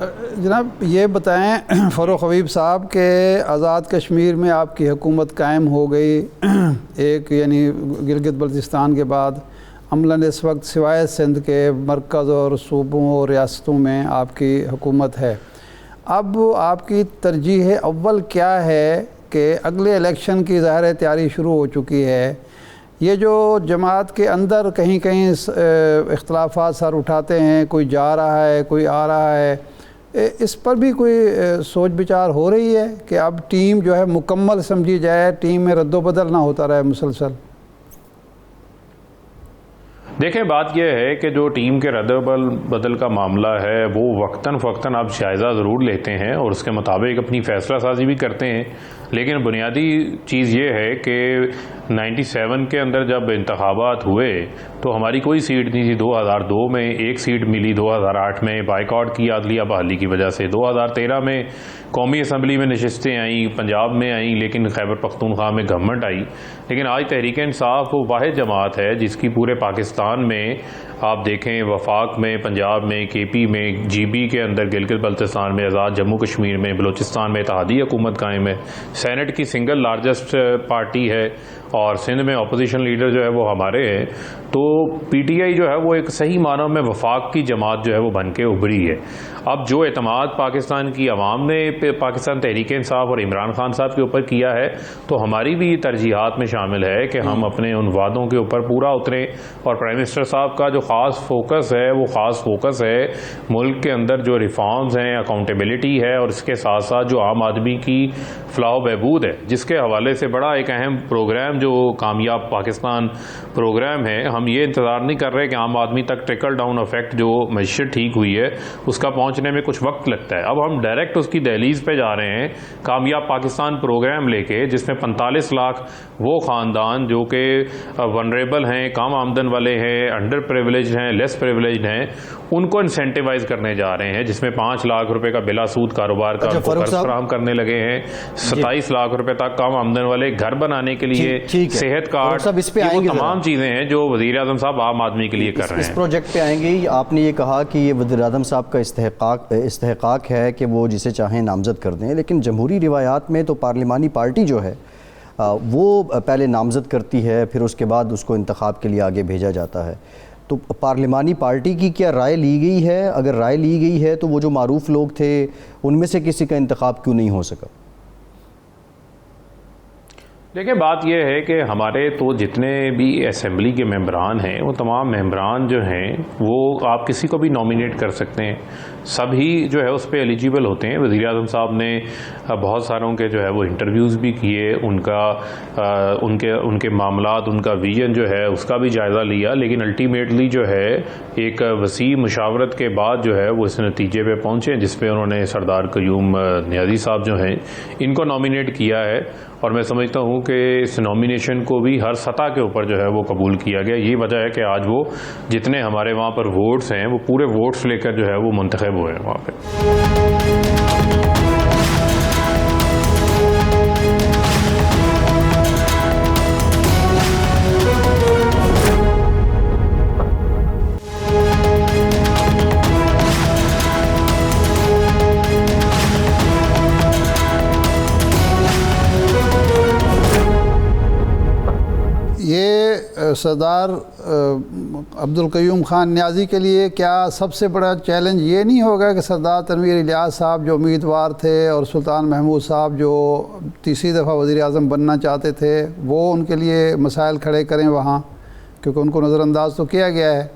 جناب یہ بتائیں فروخ حبیب صاحب کہ آزاد کشمیر میں آپ کی حکومت قائم ہو گئی ایک یعنی گلگت بلتستان کے بعد، عملاً اس وقت سوائے سندھ کے مرکز اور صوبوں اور ریاستوں میں آپ کی حکومت ہے. اب آپ کی ترجیح اول کیا ہے کہ اگلے الیکشن کی ظاہر تیاری شروع ہو چکی ہے، یہ جو جماعت کے اندر کہیں کہیں اختلافات سر اٹھاتے ہیں، کوئی جا رہا ہے کوئی آ رہا ہے، اس پر بھی کوئی سوچ بچار ہو رہی ہے کہ اب ٹیم جو ہے مکمل سمجھی جائے، ٹیم میں رد و بدل نہ ہوتا رہے مسلسل؟ دیکھیں بات یہ ہے کہ جو ٹیم کے رد و بدل کا معاملہ ہے وہ وقتاً فوقتاً آپ جائزہ ضرور لیتے ہیں اور اس کے مطابق اپنی فیصلہ سازی بھی کرتے ہیں، لیکن بنیادی چیز یہ ہے کہ 97 کے اندر جب انتخابات ہوئے تو ہماری کوئی سیٹ نہیں تھی. 2002 میں ایک سیٹ ملی، 2008 میں بائیکاٹ کی عدلیہ بحالی کی وجہ سے، 2013 میں قومی اسمبلی میں نشستیں آئیں، پنجاب میں آئیں، لیکن خیبر پختونخوا میں گورنمنٹ آئی. لیکن آج تحریک انصاف وہ واحد جماعت ہے جس کی پورے پاکستان میں آپ دیکھیں، وفاق میں، پنجاب میں، کے پی میں، جی بی کے اندر، گلگت بلتستان میں، آزاد جموں کشمیر میں، بلوچستان میں اتحادی حکومت قائم ہے، سینٹ کی سنگل لارجسٹ پارٹی ہے، اور سندھ میں اپوزیشن لیڈر جو ہے وہ ہمارے ہیں. تو پی ٹی آئی جو ہے وہ ایک صحیح معنوں میں وفاق کی جماعت جو ہے وہ بن کے ابھری ہے. اب جو اعتماد پاکستان کی عوام نے پاکستان تحریک انصاف اور عمران خان صاحب کے اوپر کیا ہے، تو ہماری بھی ترجیحات میں شامل ہے کہ ہم اپنے ان وعدوں کے اوپر پورا اتریں. اور پرائم منسٹر صاحب کا جو خاص فوکس ہے وہ خاص فوکس ہے ملک کے اندر جو ریفارمز ہیں، اکاؤنٹیبلٹی ہے، اور اس کے ساتھ ساتھ جو عام آدمی کی فلاح و بہبود ہے، جس کے حوالے سے بڑا ایک اہم پروگرام جو کامیاب پاکستان پروگرام ہے. ہم یہ انتظار نہیں کر رہے کہ عام آدمی تک ٹرکل ڈاؤن افیکٹ جو معیشت ٹھیک ہوئی ہے اس کا پہنچنے میں کچھ وقت لگتا ہے. اب ہم ڈائریکٹ اس کی دہلیز پہ جا رہے ہیں کامیاب پاکستان پروگرام لے کے، جس میں 45 لاکھ وہ خاندان جو کہ ونریبل ہیں، کم آمدن والے ہیں، انڈر پریولیجڈ ہیں، لیس پریولیجڈ ہیں، ان کو انسینٹیوائز کرنے جا رہے ہیں، جس میں 5 لاکھ روپے کا بلا سود کاروبار کا قرض فراہم کرنے لگے ہیں. 27 لاکھ روپے تک کم آمدن والے گھر بنانے کے لیے صحت کارڈ، یہ وہ تمام چیزیں ہیں جو وزیر اعظم صاحب عام آدمی کے لیے کر رہے ہیں. اس پروجیکٹ پہ آئیں گے. آپ نے یہ کہا کہ یہ وزیر اعظم صاحب کا استحقاق ہے کہ وہ جسے چاہیں نامزد کر دیں، لیکن جمہوری روایات میں تو پارلیمانی پارٹی جو ہے وہ پہلے نامزد کرتی ہے، پھر اس کے بعد اس کو انتخاب کے لیے آگے بھیجا جاتا ہے. تو پارلیمانی پارٹی کی کیا رائے لی گئی ہے؟ اگر رائے لی گئی ہے تو وہ جو معروف لوگ تھے ان میں سے کسی کا انتخاب کیوں نہیں ہو سکا؟ دیکھیں بات یہ ہے کہ ہمارے تو جتنے بھی اسمبلی کے ممبران ہیں وہ تمام ممبران جو ہیں وہ آپ کسی کو بھی نامینیٹ کر سکتے ہیں، سب ہی جو ہے اس پہ ایلیجیبل ہوتے ہیں. وزیر اعظم صاحب نے بہت ساروں کے جو ہے وہ انٹرویوز بھی کیے، ان کے معاملات، ان کا ویژن جو ہے اس کا بھی جائزہ لیا، لیکن الٹیمیٹلی جو ہے ایک وسیع مشاورت کے بعد جو ہے وہ اس نتیجے پہ پہنچے جس پہ انہوں نے سردار قیوم نیازی صاحب جو ہیں ان کو نامینیٹ کیا ہے. اور میں سمجھتا ہوں کہ اس نامینیشن کو بھی ہر سطح کے اوپر جو ہے وہ قبول کیا گیا. یہی وجہ ہے کہ آج وہ جتنے ہمارے وہاں پر ووٹس ہیں وہ پورے ووٹس لے کر جو ہے وہ منتخب ہوئے ہیں وہاں پہ. یہ سردار عبدالقیوم خان نیازی کے لیے کیا سب سے بڑا چیلنج یہ نہیں ہوگا کہ سردار تنویر الیاس صاحب جو امیدوار تھے اور سلطان محمود صاحب جو تیسری دفعہ وزیر اعظم بننا چاہتے تھے وہ ان کے لیے مسائل کھڑے کریں وہاں، کیونکہ ان کو نظر انداز تو کیا گیا ہے؟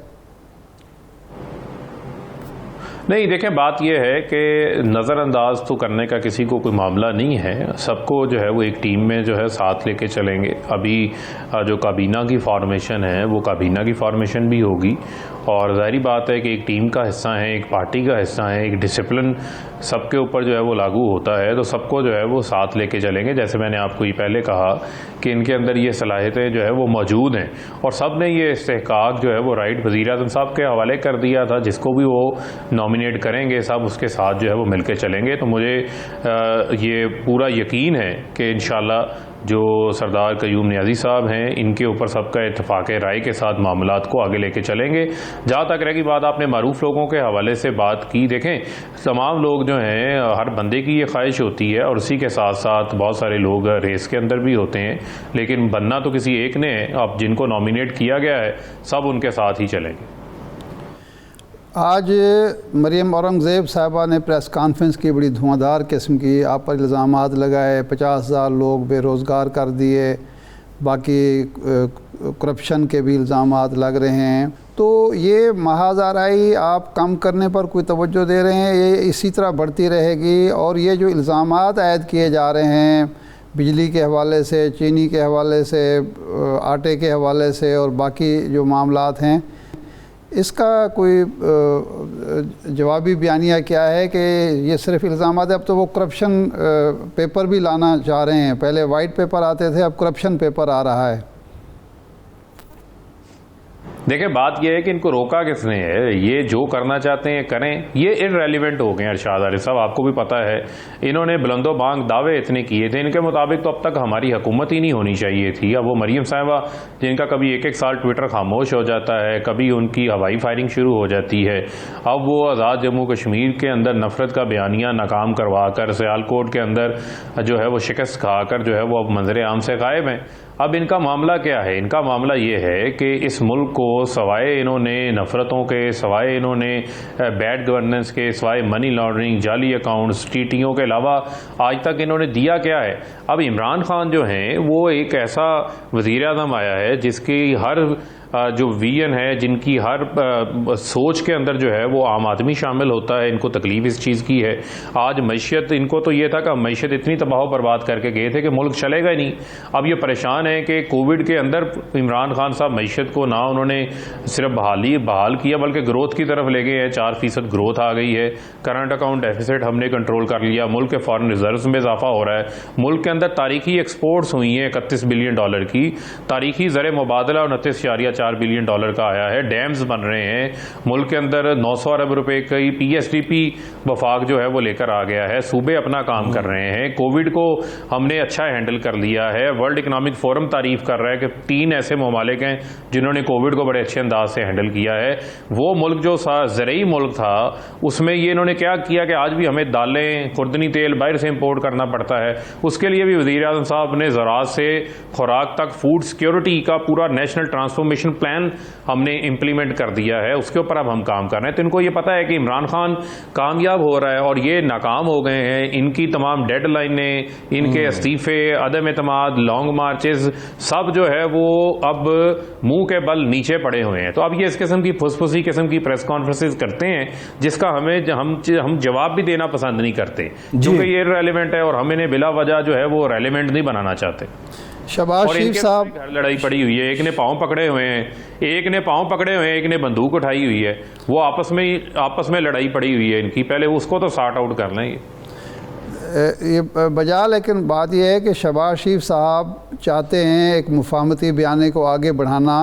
نہیں دیکھیں بات یہ ہے کہ نظر انداز تو کرنے کا کسی کو کوئی معاملہ نہیں ہے، سب کو جو ہے وہ ایک ٹیم میں جو ہے ساتھ لے کے چلیں گے. ابھی جو کابینہ کی فارمیشن ہے وہ کابینہ کی فارمیشن بھی ہوگی، اور ظاہری بات ہے کہ ایک ٹیم کا حصہ ہے، ایک پارٹی کا حصہ ہے، ایک ڈسپلن سب کے اوپر جو ہے وہ لاگو ہوتا ہے، تو سب کو جو ہے وہ ساتھ لے کے چلیں گے. جیسے میں نے آپ کو یہ پہلے کہا کہ ان کے اندر یہ صلاحیتیں جو ہے وہ موجود ہیں، اور سب نے یہ استحقاق جو ہے وہ رائٹ وزیر اعظم صاحب کے حوالے کر دیا تھا. جس کو بھی وہ نامینیٹ کریں گے سب اس کے ساتھ جو ہے وہ مل کے چلیں گے. تو مجھے یہ پورا یقین ہے کہ انشاءاللہ جو سردار قیوم نیازی صاحب ہیں ان کے اوپر سب کا اتفاق رائے کے ساتھ معاملات کو آگے لے کے چلیں گے۔ جہاں تک رہی بات آپ نے معروف لوگوں کے حوالے سے بات کی، دیکھیں تمام لوگ جو ہیں ہر بندے کی یہ خواہش ہوتی ہے اور اسی کے ساتھ ساتھ بہت سارے لوگ ریس کے اندر بھی ہوتے ہیں، لیکن بننا تو کسی ایک نے ہے۔ اب جن کو نامینیٹ کیا گیا ہے سب ان کے ساتھ ہی چلیں گے۔ آج مریم اورنگزیب صاحبہ نے پریس کانفرنس کی، بڑی دھواں قسم کی، آپ پر الزامات لگائے، 50,000 لوگ بے روزگار کر دیے، باقی کرپشن کے بھی الزامات لگ رہے ہیں۔ تو یہ محاذ آرائی آپ کم کرنے پر کوئی توجہ دے رہے ہیں؟ یہ اسی طرح بڑھتی رہے گی؟ اور یہ جو الزامات عائد کیے جا رہے ہیں بجلی کے حوالے سے، چینی کے حوالے سے، آٹے کے حوالے سے اور باقی جو معاملات ہیں، اس کا کوئی جوابی بیانیہ کیا ہے کہ یہ صرف الزامات ہے؟ اب تو وہ کرپشن پیپر بھی لانا چاہ رہے ہیں، پہلے وائٹ پیپر آتے تھے، اب کرپشن پیپر آ رہا ہے۔ دیکھیں بات یہ ہے کہ ان کو روکا کس نے ہے؟ یہ جو کرنا چاہتے ہیں کریں، یہ ارریلیونٹ ہو گئے ہیں۔ ارشاد علی صاحب آپ کو بھی پتہ ہے انہوں نے بلند و بانگ دعوے اتنے کیے تھے، ان کے مطابق تو اب تک ہماری حکومت ہی نہیں ہونی چاہیے تھی۔ اب وہ مریم صاحبہ جن کا کبھی ایک سال ٹویٹر خاموش ہو جاتا ہے، کبھی ان کی ہوائی فائرنگ شروع ہو جاتی ہے، اب وہ آزاد جموں کشمیر کے اندر نفرت کا بیانیہ ناکام کروا کر سیالکوٹ کے اندر جو ہے وہ شکست کھا کر جو ہے وہ اب منظر عام سے غائب ہیں۔ اب ان کا معاملہ کیا ہے؟ ان کا معاملہ یہ ہے کہ اس ملک کو سوائے انہوں نے نفرتوں کے، سوائے انہوں نے بیڈ گورننس کے، سوائے منی لانڈرنگ، جعلی اکاؤنٹس، ٹی ٹیوں کے علاوہ آج تک انہوں نے دیا کیا ہے؟ اب عمران خان جو ہیں وہ ایک ایسا وزیر اعظم آیا ہے جس کی ہر جو ویژن ہے، جن کی ہر سوچ کے اندر جو ہے وہ عام آدمی شامل ہوتا ہے۔ ان کو تکلیف اس چیز کی ہے۔ آج معیشت، ان کو تو یہ تھا کہ معیشت اتنی تباہ و برباد کر کے گئے تھے کہ ملک چلے گا ہی نہیں۔ اب یہ پریشان ہے کہ کووڈ کے اندر عمران خان صاحب معیشت کو نہ انہوں نے صرف بحال کیا بلکہ گروتھ کی طرف لے گئے ہیں۔ 4% گروتھ آ گئی ہے، کرنٹ اکاؤنٹ ڈیفیسٹ ہم نے کنٹرول کر لیا، ملک کے فارن ریزروز میں اضافہ ہو رہا ہے، ملک کے اندر تاریخی ایکسپورٹس ہوئی ہیں 31 بلین ڈالر کی، تاریخی زر مبادلہ 29.4 بلین ڈالر کا آیا ہے، ڈیمز بن رہے ہیں، ملک کے اندر 900 ارب روپے کی PSDP وفاق جو ہے وہ لے کر آ گیا ہے، صوبے اپنا کام کر رہے ہیں، کووڈ کو ہم نے اچھا ہینڈل کر لیا ہے۔ ورلڈ اکنامک فورم تعریف کر رہا ہے کہ 3 ایسے ممالک ہیں جنہوں نے کووڈ کو بڑے اچھے انداز سے ہینڈل کیا ہے۔ وہ ملک جو زرعی ملک تھا اس میں یہ انہوں نے کیا کیا کہ آج بھی ہمیں دالیں، خوردنی تیل باہر سے امپورٹ کرنا پڑتا ہے۔ اس کے لیے بھی وزیر اعظم صاحب نے زراعت سے خوراک تک فوڈ سیکیورٹی کا پورا نیشنل ٹرانسفارمیشن پلان ہم نے امپلیمنٹ کر دیا ہے، اس کے اوپر اب ہم کام کر رہے ہیں۔ تو ان کو یہ پتہ ہے کہ عمران خان کامیاب ہو رہا ہے اور یہ ناکام ہو گئے ہیں۔ ان کی تمام ڈیڈ لائنیں، ان کے استعفے، عدم اعتماد، لانگ مارچز، سب جو ہے وہ اب منہ کے بل نیچے پڑے ہوئے ہیں۔ تو اب یہ اس قسم کی پھسپھسی قسم کی پریس کانفرنسز کرتے ہیں جس کا ہم جواب بھی دینا پسند نہیں کرتے کیونکہ یہ ریلیونٹ ہے اور ہم انہیں بلا وجہ جو ہے وہ ریلیونٹ نہیں بنانا چاہتے۔ شہباز شریف صاحب، گھر لڑائی پڑی ہوئی ہے، ایک نے پاؤں پکڑے ہوئے ہیں، ایک نے بندوق اٹھائی ہوئی ہے، وہ آپس میں لڑائی پڑی ہوئی ہے ان کی، پہلے اس کو تو سارٹ آؤٹ کر لیں۔ یہ بجا، لیکن بات یہ ہے کہ شہباز شریف صاحب چاہتے ہیں ایک مفاہمتی بیانے کو آگے بڑھانا،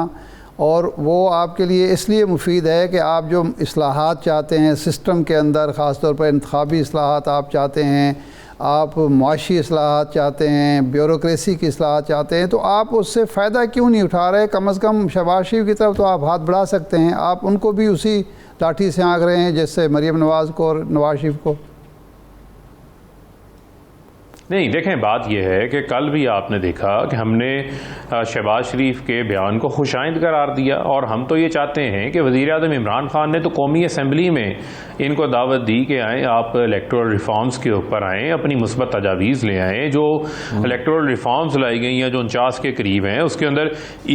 اور وہ آپ کے لیے اس لیے مفید ہے کہ آپ جو اصلاحات چاہتے ہیں سسٹم کے اندر، خاص طور پر انتخابی اصلاحات آپ چاہتے ہیں، آپ معاشی اصلاحات چاہتے ہیں، بیوروکریسی کی اصلاحات چاہتے ہیں، تو آپ اس سے فائدہ کیوں نہیں اٹھا رہے؟ کم از کم شہباز شریف کی طرف تو آپ ہاتھ بڑھا سکتے ہیں، آپ ان کو بھی اسی لاٹھی سے آنک رہے ہیں جس سے مریم نواز کو اور نواز شریف کو۔ نہیں، دیکھیں بات یہ ہے کہ کل بھی آپ نے دیکھا کہ ہم نے شہباز شریف کے بیان کو خوش آئند قرار دیا، اور ہم تو یہ چاہتے ہیں کہ وزیر اعظم عمران خان نے تو قومی اسمبلی میں ان کو دعوت دی کہ آئیں آپ الیکٹورل ریفارمز کے اوپر آئیں، اپنی مثبت تجاویز لے آئیں۔ جو الیکٹورل ریفارمز لائی گئی ہیں جو 49 کے قریب ہیں، اس کے اندر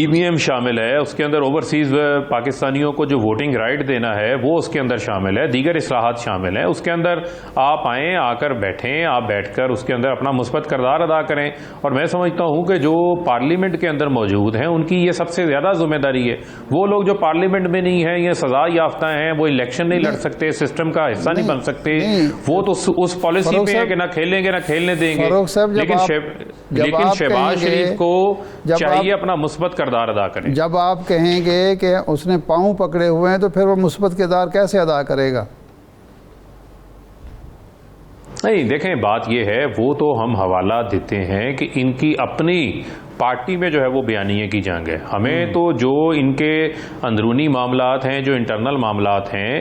EVM شامل ہے، اس کے اندر اوورسیز پاکستانیوں کو جو ووٹنگ رائٹ دینا ہے وہ اس کے اندر شامل ہے، دیگر اصلاحات شامل ہیں، اس کے اندر آپ آئیں، آ کر بیٹھیں، آپ بیٹھ کر اس کے اندر اپنا مثبت کردار ادا کریں۔ اور میں سمجھتا ہوں کہ جو پارلیمنٹ کے اندر موجود ہیں ان کی یہ سب سے زیادہ ذمہ داری ہے۔ وہ لوگ جو پارلیمنٹ میں نہیں ہیں، یہ سزا یافتہ ہیں، وہ الیکشن نہیں لڑ سکتے، سسٹم کا حصہ نہیں بن سکتے، وہ تو اس پالیسی پہ ہے کہ نہ کھیلیں گے نہ کھیلنے دیں گے۔ لیکن شہباز شریف کو چاہیے اپنا مثبت کردار ادا کریں۔ جب آپ کہیں گے کہ اس نے پاؤں پکڑے ہوئے ہیں تو پھر وہ مثبت کردار کیسے ادا کرے گا؟ نہیں دیکھیں بات یہ ہے وہ تو ہم حوالہ دیتے ہیں کہ ان کی اپنی پارٹی میں جو ہے وہ بیانیے کی جنگ ہے. ہمیں تو جو ان کے اندرونی معاملات ہیں جو انٹرنل معاملات ہیں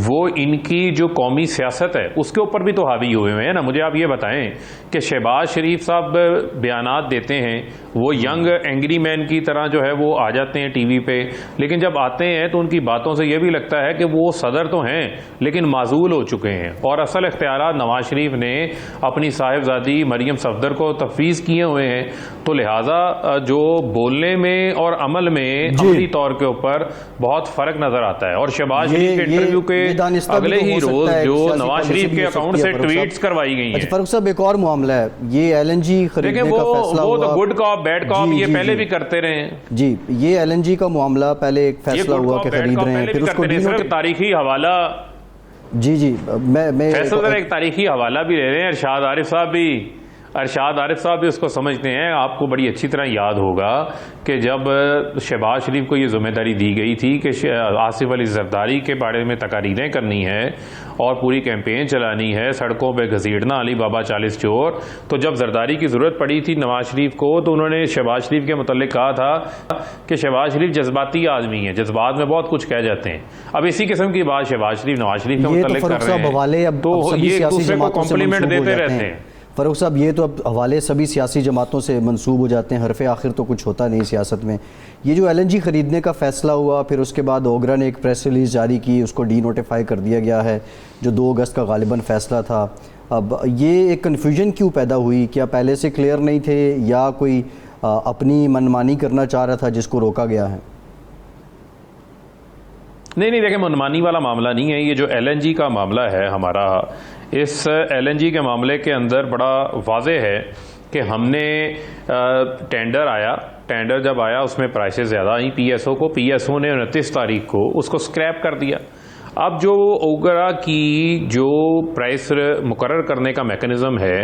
وہ ان کی جو قومی سیاست ہے اس کے اوپر بھی تو حاوی ہوئے ہیں نا. مجھے آپ یہ بتائیں کہ شہباز شریف صاحب بیانات دیتے ہیں وہ ینگ اینگری مین کی طرح جو ہے وہ آ جاتے ہیں ٹی وی پہ, لیکن جب آتے ہیں تو ان کی باتوں سے یہ بھی لگتا ہے کہ وہ صدر تو ہیں لیکن معزول ہو چکے ہیں اور اصل اختیارات نواز شریف نے اپنی صاحبزادی مریم صفدر کو تفویض کیے ہوئے ہیں. تو لہٰذا جو بولنے میں اور عمل میں عملی طور کے اوپر بہت فرق نظر آتا ہے. اور شہباز شریف کے انٹرویو کے اگلے ہی روز جو نواز شریف کے اکاؤنٹ سے ٹویٹس کروائی گئی ہیں. فاروق صاحب ایک اور معاملہ ہے یہ ایل این جی خریدنے کا فیصلہ ہوا. وہ تو گڈ کاپ بیڈ کاپ یہ پہلے بھی کرتے رہے ہیں. جی یہ ایل این جی کا معاملہ پہلے ایک فیصلہ ہوا کہ خرید رہے ہیں, پھر اس کو صرف تاریخی حوالہ جی میں فیصلہ ایک تاریخی حوالہ بھی لے رہے ہیں. ارشاد عارف صاحب بھی اس کو سمجھتے ہیں. آپ کو بڑی اچھی طرح یاد ہوگا کہ جب شہباز شریف کو یہ ذمہ داری دی گئی تھی کہ آصف علی زرداری کے بارے میں تقاریریں کرنی ہے اور پوری کیمپین چلانی ہے, سڑکوں پہ گھسیٹنا علی بابا 40 چور, تو جب زرداری کی ضرورت پڑی تھی نواز شریف کو تو انہوں نے شہباز شریف کے متعلق کہا تھا کہ شہباز شریف جذباتی آدمی ہیں, جذبات میں بہت کچھ کہہ جاتے ہیں. اب اسی قسم کی بات شہباز شریف نواز شریف کے متعلق کر رہے ہیں تو یہ ایک دوسرے کو کمپلیمنٹ دیتے رہتے ہیں. فاروق صاحب یہ تو اب حوالے سبھی سیاسی جماعتوں سے منسوب ہو جاتے ہیں, حرف آخر تو کچھ ہوتا نہیں سیاست میں. یہ جو ایل این جی خریدنے کا فیصلہ ہوا پھر اس کے بعد اوگرا نے ایک پریس ریلیز جاری کی, اس کو ڈی نوٹیفائی کر دیا گیا ہے جو 2 اگست کا غالباً فیصلہ تھا. اب یہ ایک کنفیوژن کیوں پیدا ہوئی, کیا پہلے سے کلیئر نہیں تھے یا کوئی اپنی منمانی کرنا چاہ رہا تھا جس کو روکا گیا ہے؟ نہیں دیکھیں منمانی والا معاملہ نہیں ہے. یہ جو ایل این جی کا معاملہ ہے ہمارا, اس ایل این جی کے معاملے کے اندر بڑا واضح ہے کہ ہم نے ٹینڈر جب آیا اس میں پرائسز زیادہ آئیں پی ایس او کو. پی ایس او نے 29 تاریخ کو اس کو سکریپ کر دیا. اب جو اوگرا کی جو پرائس مقرر کرنے کا میکنزم ہے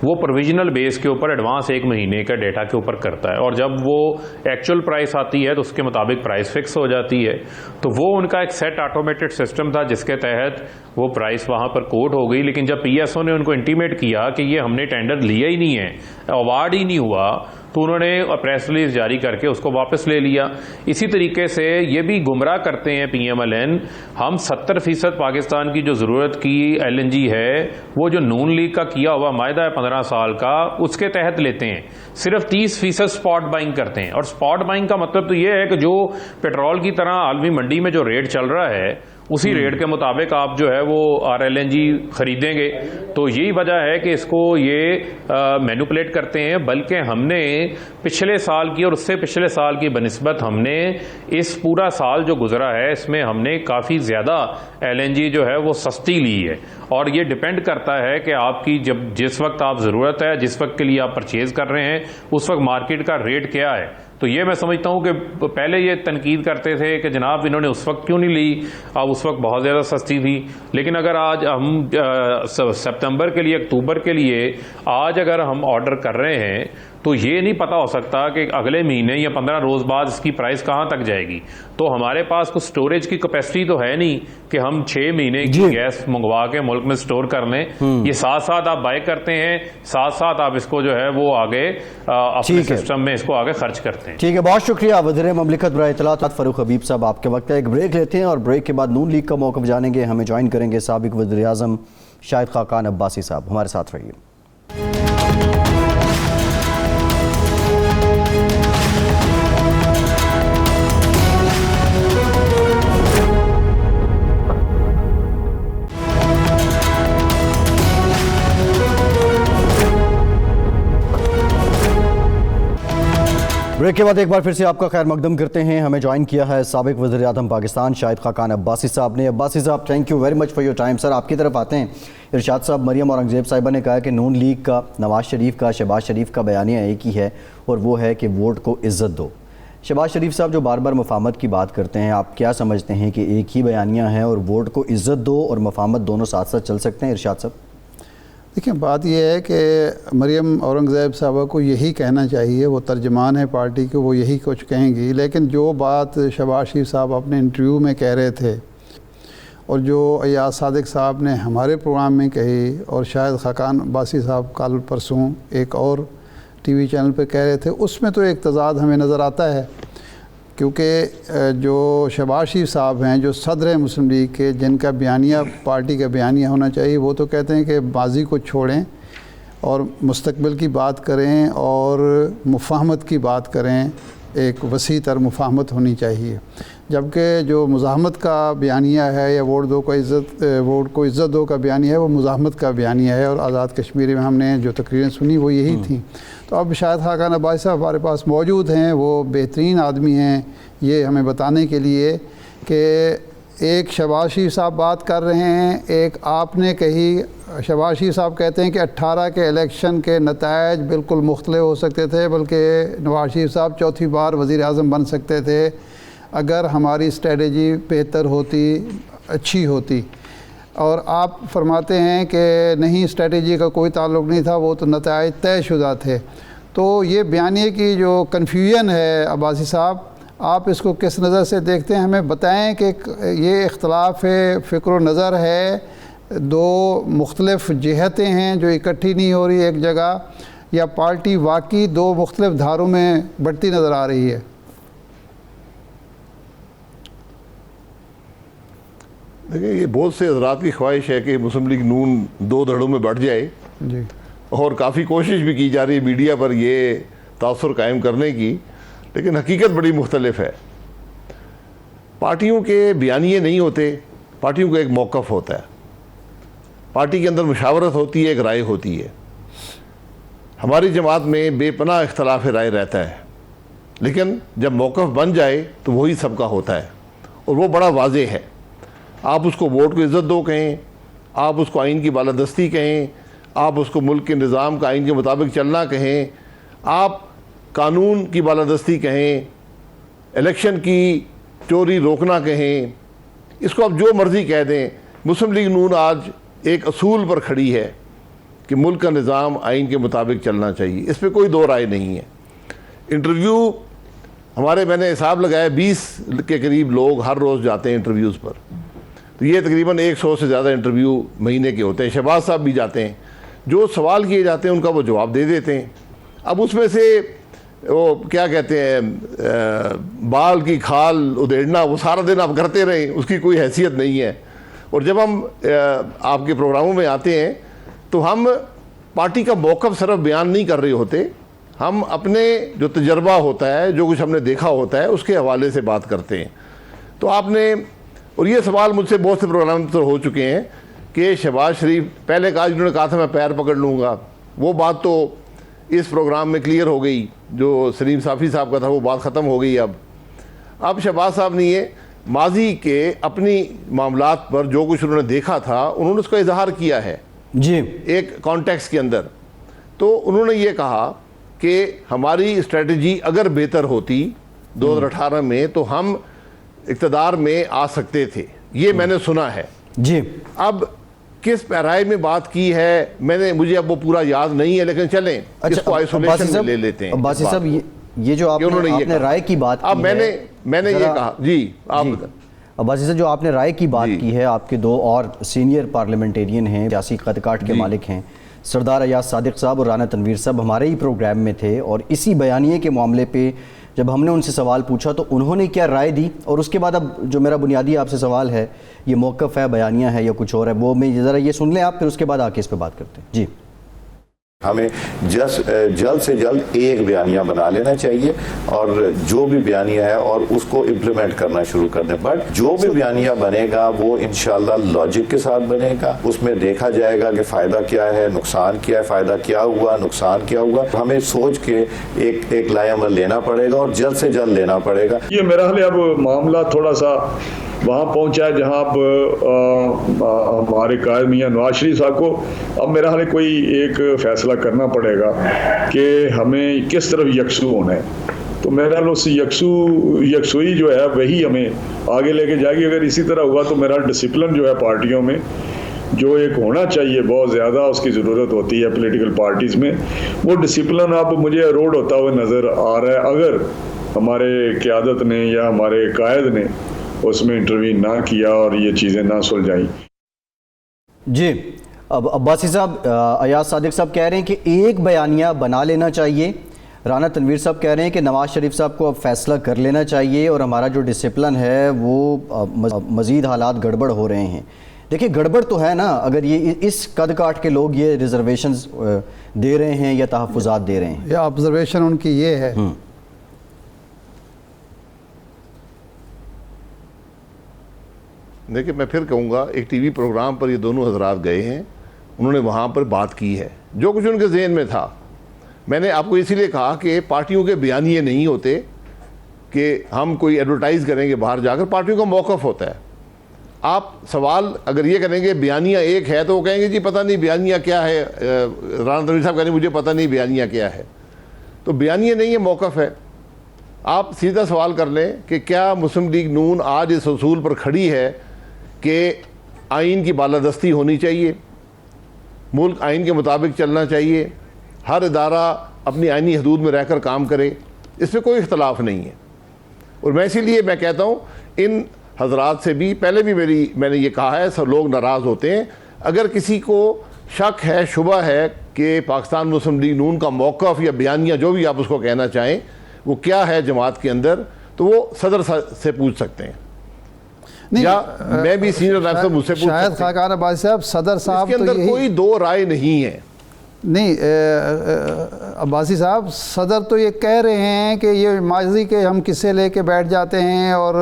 وہ پروویژنل بیس کے اوپر ایڈوانس 1 مہینے کا ڈیٹا کے اوپر کرتا ہے, اور جب وہ ایکچوئل پرائس آتی ہے تو اس کے مطابق پرائس فکس ہو جاتی ہے. تو وہ ان کا ایک سیٹ آٹومیٹڈ سسٹم تھا جس کے تحت وہ پرائس وہاں پر کوٹ ہو گئی. لیکن جب پی ایس او نے ان کو انٹیمیٹ کیا کہ یہ ہم نے ٹینڈر لیا ہی نہیں ہے, اوارڈ ہی نہیں ہوا, تو انہوں نے پریس ریلیز جاری کر کے اس کو واپس لے لیا. اسی طریقے سے یہ بھی گمراہ کرتے ہیں پی ایم ایل این, ہم 70% پاکستان کی جو ضرورت کی ایل این جی ہے وہ جو نون لیگ کا کیا ہوا معاہدہ ہے 15 سال کا اس کے تحت لیتے ہیں, صرف 30% اسپاٹ بائنگ کرتے ہیں. اور اسپاٹ بائنگ کا مطلب تو یہ ہے کہ جو پیٹرول کی طرح عالمی منڈی میں جو ریٹ چل رہا ہے اسی ریٹ کے مطابق آپ جو ہے وہ آر ایل این جی خریدیں گے. تو یہی وجہ ہے کہ اس کو یہ مینوپولیٹ کرتے ہیں. بلکہ ہم نے پچھلے سال کی اور اس سے پچھلے سال کی بنسبت ہم نے اس پورا سال جو گزرا ہے اس میں ہم نے کافی زیادہ ایل این جی جو ہے وہ سستی لی ہے. اور یہ ڈیپینڈ کرتا ہے کہ آپ کی جس وقت آپ ضرورت ہے, جس وقت کے لیے آپ پرچیز کر رہے ہیں اس وقت مارکیٹ کا ریٹ کیا ہے. تو یہ میں سمجھتا ہوں کہ پہلے یہ تنقید کرتے تھے کہ جناب انہوں نے اس وقت کیوں نہیں لی, اب اس وقت بہت زیادہ سستی تھی. لیکن اگر آج ہم سپتمبر کے لیے اکتوبر کے لیے آج اگر ہم آرڈر کر رہے ہیں تو یہ نہیں پتا ہو سکتا کہ اگلے مہینے یا 15 روز بعد اس کی پرائس کہاں تک جائے گی. تو ہمارے پاس کچھ سٹوریج کی کیپیسٹی تو ہے نہیں کہ ہم 6 مہینے کی گیس منگوا کے ملک میں سٹور کر لیں. یہ ساتھ آپ بائی کرتے ہیں, ساتھ آپ اس کو جو ہے وہ آگے اپنے سسٹم میں اس کو آگے خرچ کرتے ہیں. ٹھیک ہے, بہت شکریہ وزیر مملکت برائے اطلاعات فاروق حبیب صاحب. آپ کے وقت ایک بریک لیتے ہیں اور بریک کے بعد نون لیگ کا موقف جانیں گے. ہمیں جوائن کریں گے سابق وزیر اعظم شاہد خاقان عباسی صاحب. ہمارے ساتھ رہیے. بریک کے بعد ایک بار پھر سے آپ کا خیر مقدم کرتے ہیں. ہمیں جوائن کیا ہے سابق وزیر اعظم پاکستان شاہد خاقان عباسی صاحب نے. عباسی صاحب thank you very much for your time. Sir آپ کی طرف آتے ہیں. ارشاد صاحب, مریم اورنگزیب صاحبہ نے کہا کہ نون لیگ کا, نواز شریف کا, شہباز شریف کا بیانیہ ایک ہی ہے اور وہ ہے کہ ووٹ کو عزت دو. شہباز شریف صاحب جو بار بار مفاہمت کی بات کرتے ہیں, آپ کیا سمجھتے ہیں کہ ایک ہی بیانیہ ہے اور ووٹ کو عزت دو اور مفاہمت دونوں ساتھ ساتھ چل سکتے ہیں؟ ارشاد صاحب دیکھیں, بات یہ ہے کہ مریم اورنگزیب صاحبہ کو یہی کہنا چاہیے, وہ ترجمان ہے پارٹی کے, وہ یہی کچھ کہیں گی. لیکن جو بات شہباز شریف صاحب اپنے انٹرویو میں کہہ رہے تھے اور جو ایاز صادق صاحب نے ہمارے پروگرام میں کہی اور شاید خاقان عباسی صاحب کل پرسوں ایک اور ٹی وی چینل پہ کہہ رہے تھے، اس میں تو ایک تضاد ہمیں نظر آتا ہے، کیونکہ جو شہباز شریف صاحب ہیں جو صدر مسلم لیگ کے، جن کا بیانیہ پارٹی کا بیانیہ ہونا چاہیے، وہ تو کہتے ہیں کہ ماضی کو چھوڑیں اور مستقبل کی بات کریں اور مفاہمت کی بات کریں، ایک وسیع تر مفاہمت ہونی چاہیے، جبکہ جو مزاحمت کا بیانیہ ہے یا ووٹ کو عزت دو کا بیانیہ ہے، وہ مزاحمت کا بیانیہ ہے، اور آزاد کشمیری میں ہم نے جو تقریریں سنی وہ یہی تھیں۔ تو اب شاید خاقان عباسی صاحب ہمارے پاس موجود ہیں، وہ بہترین آدمی ہیں یہ ہمیں بتانے کے لیے کہ ایک شہباز شریف صاحب بات کر رہے ہیں، ایک آپ نے کہی، شہباز شریف صاحب کہتے ہیں کہ 18 کے الیکشن کے نتائج بالکل مختلف ہو سکتے تھے، بلکہ نواز شریف صاحب چوتھی بار وزیر اعظم بن سکتے تھے اگر ہماری اسٹریٹجی بہتر ہوتی، اچھی ہوتی، اور آپ فرماتے ہیں کہ نہیں، اسٹریٹجی کا کوئی تعلق نہیں تھا، وہ تو نتائج طے شدہ تھے۔ تو یہ بیانیے کی جو کنفیوژن ہے عباسی صاحب، آپ اس کو کس نظر سے دیکھتے ہیں؟ ہمیں بتائیں کہ یہ اختلاف فکر و نظر ہے، دو مختلف جہتیں ہیں جو اکٹھی نہیں ہو رہی ایک جگہ، یا پارٹی واقعی دو مختلف دھاروں میں بڑھتی نظر آ رہی ہے؟ دیکھیں، یہ بہت سے حضرات کی خواہش ہے کہ مسلم لیگ نون دو دھڑوں میں بڑھ جائے، جی، اور کافی کوشش بھی کی جا رہی ہے میڈیا پر یہ تاثر قائم کرنے کی، لیکن حقیقت بڑی مختلف ہے۔ پارٹیوں کے بیانیے نہیں ہوتے، پارٹیوں کا ایک موقف ہوتا ہے، پارٹی کے اندر مشاورت ہوتی ہے، ایک رائے ہوتی ہے۔ ہماری جماعت میں بے پناہ اختلاف رائے رہتا ہے، لیکن جب موقف بن جائے تو وہی سب کا ہوتا ہے، اور وہ بڑا واضح ہے۔ آپ اس کو ووٹ کو عزت دو کہیں، آپ اس کو آئین کی بالادستی کہیں، آپ اس کو ملک کے نظام کا آئین کے مطابق چلنا کہیں، آپ قانون کی بالادستی کہیں، الیکشن کی چوری روکنا کہیں، اس کو آپ جو مرضی کہہ دیں۔ مسلم لیگ نون آج ایک اصول پر کھڑی ہے کہ ملک کا نظام آئین کے مطابق چلنا چاہیے، اس پہ کوئی دو رائے نہیں ہے۔ انٹرویو ہمارے، میں نے حساب لگایا، 20 کے قریب لوگ ہر روز جاتے ہیں انٹرویوز پر، تو یہ تقریباً 100 سے زیادہ انٹرویو مہینے کے ہوتے ہیں۔ شہباز صاحب بھی جاتے ہیں، جو سوال کیے جاتے ہیں ان کا وہ جواب دے دیتے ہیں۔ اب اس میں سے وہ کیا کہتے ہیں، بال کی کھال ادھیڑنا، وہ سارا دن آپ کرتے رہیں، اس کی کوئی حیثیت نہیں ہے۔ اور جب ہم آپ کے پروگراموں میں آتے ہیں تو ہم پارٹی کا موقف صرف بیان نہیں کر رہے ہوتے، ہم اپنے جو تجربہ ہوتا ہے، جو کچھ ہم نے دیکھا ہوتا ہے، اس کے حوالے سے بات کرتے ہیں۔ تو آپ نے، اور یہ سوال مجھ سے بہت سے پروگرام پر ہو چکے ہیں کہ شہباز شریف پہلے کہا، جنہوں نے کہا تھا میں پیر پکڑ لوں گا، وہ بات تو اس پروگرام میں کلیئر ہو گئی، جو سلیم صافی صاحب کا تھا وہ بات ختم ہو گئی۔ اب شہباز صاحب نے یہ ماضی کے اپنی معاملات پر جو کچھ انہوں نے دیکھا تھا، انہوں نے اس کا اظہار کیا ہے جی ایک کانٹیکس کے اندر۔ تو انہوں نے یہ کہا کہ ہماری اسٹریٹجی اگر بہتر ہوتی 2018 میں تو ہم اقتدار میں آ سکتے تھے، یہ میں نے سنا ہے۔ جی، اب کس پیرائے میں بات کی ہے مجھے اب وہ پورا یاد نہیں ہے، لیکن چلیں اس کو آئسولیشن میں لے لیتے ہیں۔ عباسی صاحب، یہ جو آپ نے رائے کی بات کی ہے، اب میں نے یہ کہا، جی آپ عباسی صاحب، جو آپ نے رائے کی بات کی ہے، آپ کے دو اور سینئر پارلیمنٹیرین ہیں، سیاسی قد کاٹ کے مالک ہیں، سردار ایاز صادق صاحب اور رانا تنویر صاحب ہمارے ہی پروگرام میں تھے، اور اسی بیانیے کے معاملے پہ جب ہم نے ان سے سوال پوچھا تو انہوں نے کیا رائے دی، اور اس کے بعد اب جو میرا بنیادی آپ سے سوال ہے، یہ موقف ہے، بیانیہ ہے یا کچھ اور ہے، وہ میں ذرا یہ سن لیں آپ، پھر اس کے بعد آ کے اس پہ بات کرتے ہیں۔ جی، ہمیں جلد سے جلد ایک بیانیہ بنا لینا چاہیے، اور جو بھی بیانیہ ہے اور اس کو امپلیمنٹ کرنا شروع کر دیں۔ بٹ جو بھی بیانیہ بنے گا وہ انشاءاللہ لاجک کے ساتھ بنے گا، اس میں دیکھا جائے گا کہ فائدہ کیا ہے، نقصان کیا ہے، فائدہ کیا ہوا، نقصان کیا ہوا، ہمیں سوچ کے ایک لائے عمل لینا پڑے گا، اور جلد سے جلد لینا پڑے گا۔ یہ میرا حال ہے، اب معاملہ تھوڑا سا وہاں پہنچا ہے جہاں اب ہمارے قائد میاں نواز شریف صاحب کو اب میرا حال ہے کوئی ایک فیصلہ کرنا پڑے گا کہ ہمیں کس طرف یکسو ہونا ہے۔ تو میرا حال اس یکسوئی جو ہے وہی ہمیں آگے لے کے جائے گی۔ اگر اسی طرح ہوا تو میرا ڈسپلن جو ہے پارٹیوں میں جو ایک ہونا چاہیے، بہت زیادہ اس کی ضرورت ہوتی ہے پولیٹیکل پارٹیز میں، وہ ڈسپلن اب مجھے اروڈ ہوتا ہوا نظر آ رہا ہے۔ اگر ہمارے قیادت نے یا ہمارے قائد نے اس میں انٹروین نہ کیا اور یہ چیزیں نہ سلجھائیں۔ جی، اب عباسی صاحب، ایاز صادق صاحب کہہ رہے ہیں کہ ایک بیانیہ بنا لینا چاہیے، رانا تنویر صاحب کہہ رہے ہیں کہ نواز شریف صاحب کو اب فیصلہ کر لینا چاہیے اور ہمارا جو ڈسپلن ہے وہ مزید حالات گڑبڑ ہو رہے ہیں۔ دیکھیں گڑبڑ تو ہے نا، اگر یہ اس قد کاٹ کے لوگ یہ ریزرویشنز دے رہے ہیں یا تحفظات دے رہے ہیں۔ یہ آبزرویشن ان کی یہ ہے۔ دیکھیں میں پھر کہوں گا، ایک ٹی وی پروگرام پر یہ دونوں حضرات گئے ہیں، انہوں نے وہاں پر بات کی ہے جو کچھ ان کے ذہن میں تھا۔ میں نے آپ کو اسی لیے کہا کہ پارٹیوں کے بیانیے نہیں ہوتے کہ ہم کوئی ایڈورٹائز کریں گے باہر جا کر، پارٹیوں کا موقف ہوتا ہے۔ آپ سوال اگر یہ کریں گے بیانیہ ایک ہے تو وہ کہیں گے جی پتہ نہیں بیانیہ کیا ہے، رانا تنویر صاحب کہیں گے مجھے پتہ نہیں بیانیہ کیا ہے۔ تو بیانیہ نہیں ہے، موقف ہے۔ آپ سیدھا سوال کر لیں کہ کیا مسلم لیگ نون آج اس اصول پر کھڑی ہے کہ آئین کی بالادستی ہونی چاہیے، ملک آئین کے مطابق چلنا چاہیے، ہر ادارہ اپنی آئینی حدود میں رہ کر کام کرے، اس میں کوئی اختلاف نہیں ہے۔ اور میں اسی لیے میں کہتا ہوں ان حضرات سے بھی پہلے بھی میں نے یہ کہا ہے، سب لوگ ناراض ہوتے ہیں، اگر کسی کو شک ہے، شبہ ہے کہ پاکستان مسلم لیگ نون کا موقف یا بیانیہ جو بھی آپ اس کو کہنا چاہیں وہ کیا ہے جماعت کے اندر، تو وہ صدر سے پوچھ سکتے ہیں، یا میں بھی سینئر نائب صاحب مجھ سے پوچھ سکتے ہیں۔ شاید خاقان عباسی صاحب، صدر صاحب اس کے اندر کوئی دو رائے نہیں ہے۔ نہیں، عباسی صاحب صدر تو یہ کہہ رہے ہیں کہ یہ ماضی کے ہم قصے لے کے بیٹھ جاتے ہیں اور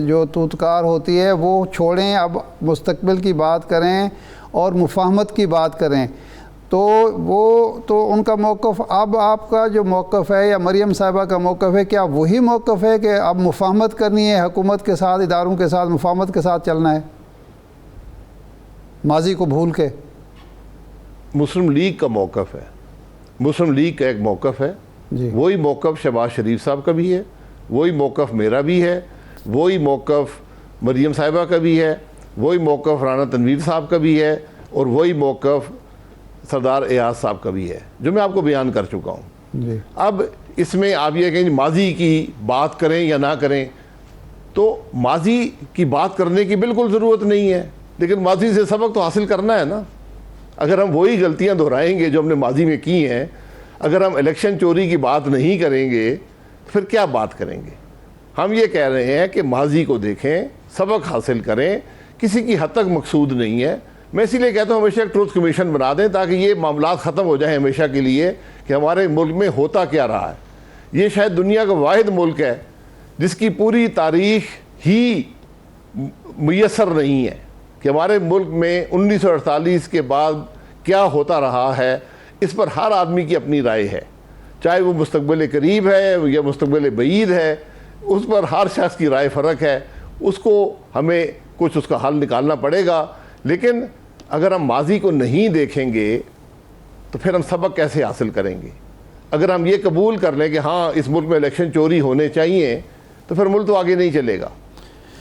جو توتکار ہوتی ہے وہ چھوڑیں، اب مستقبل کی بات کریں اور مفاہمت کی بات کریں۔ تو وہ تو ان کا موقف، اب آپ کا جو موقف ہے یا مریم صاحبہ کا موقف ہے، کیا وہی موقف ہے کہ اب مفاہمت کرنی ہے حکومت کے ساتھ، اداروں کے ساتھ مفاہمت کے ساتھ چلنا ہے ماضی کو بھول کے؟ مسلم لیگ کا موقف ہے، مسلم لیگ کا ایک موقف ہے، وہی موقف شہباز شریف صاحب کا بھی ہے، وہی موقف میرا بھی ہے، وہی موقف مریم صاحبہ کا بھی ہے، وہی موقف رانا تنویر صاحب کا بھی ہے، اور وہی موقف سردار ایاز صاحب کا بھی ہے جو میں آپ کو بیان کر چکا ہوں۔ اب اس میں آپ یہ کہیں ماضی کی بات کریں یا نہ کریں، تو ماضی کی بات کرنے کی بالکل ضرورت نہیں ہے، لیکن ماضی سے سبق تو حاصل کرنا ہے نا۔ اگر ہم وہی غلطیاں دہرائیں گے جو ہم نے ماضی میں کی ہیں، اگر ہم الیکشن چوری کی بات نہیں کریں گے تو پھر کیا بات کریں گے؟ ہم یہ کہہ رہے ہیں کہ ماضی کو دیکھیں، سبق حاصل کریں، کسی کی حد تک مقصود نہیں ہے۔ میں اسی لیے کہتا ہوں ہمیشہ ایک ٹروتھ کمیشن بنا دیں تاکہ یہ معاملات ختم ہو جائیں ہمیشہ کے لیے کہ ہمارے ملک میں ہوتا کیا رہا ہے۔ یہ شاید دنیا کا واحد ملک ہے جس کی پوری تاریخ ہی میسر نہیں ہے کہ ہمارے ملک میں 1948 کے بعد کیا ہوتا رہا ہے۔ اس پر ہر آدمی کی اپنی رائے ہے، چاہے وہ مستقبل قریب ہے یا مستقبل بعید ہے، اس پر ہر شخص کی رائے فرق ہے۔ اس کو ہمیں کچھ اس کا حل نکالنا پڑے گا، لیکن اگر ہم ماضی کو نہیں دیکھیں گے تو پھر ہم سبق کیسے حاصل کریں گے؟ اگر ہم یہ قبول کر لیں کہ ہاں اس ملک میں الیکشن چوری ہونے چاہیے تو پھر ملک تو آگے نہیں چلے گا۔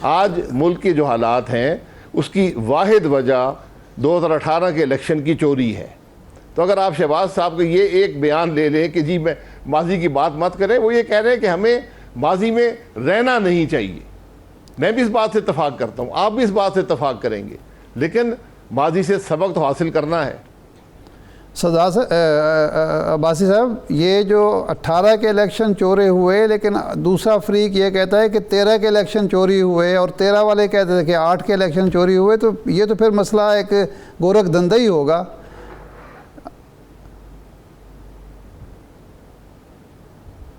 آج ملک کے جو حالات ہیں اس کی واحد وجہ 2018 کے الیکشن کی چوری ہے۔ تو اگر آپ شہباز صاحب کو یہ ایک بیان لے لیں کہ جی میں ماضی کی بات مت کریں، وہ یہ کہہ رہے ہیں کہ ہمیں ماضی میں رہنا نہیں چاہیے۔ میں بھی اس بات سے اتفاق کرتا ہوں، آپ بھی اس بات سے اتفاق کریں گے، لیکن ماضی سے سبق تو حاصل کرنا ہے۔ عباسی صاحب، یہ جو 18 کے الیکشن چورے ہوئے، لیکن دوسرا فریق یہ کہتا ہے کہ 13 کے الیکشن چوری ہوئے، اور 13 والے کہتے ہیں کہ 8 کے الیکشن چوری ہوئے، تو یہ تو پھر مسئلہ ایک گورکھ دھندا ہی ہوگا۔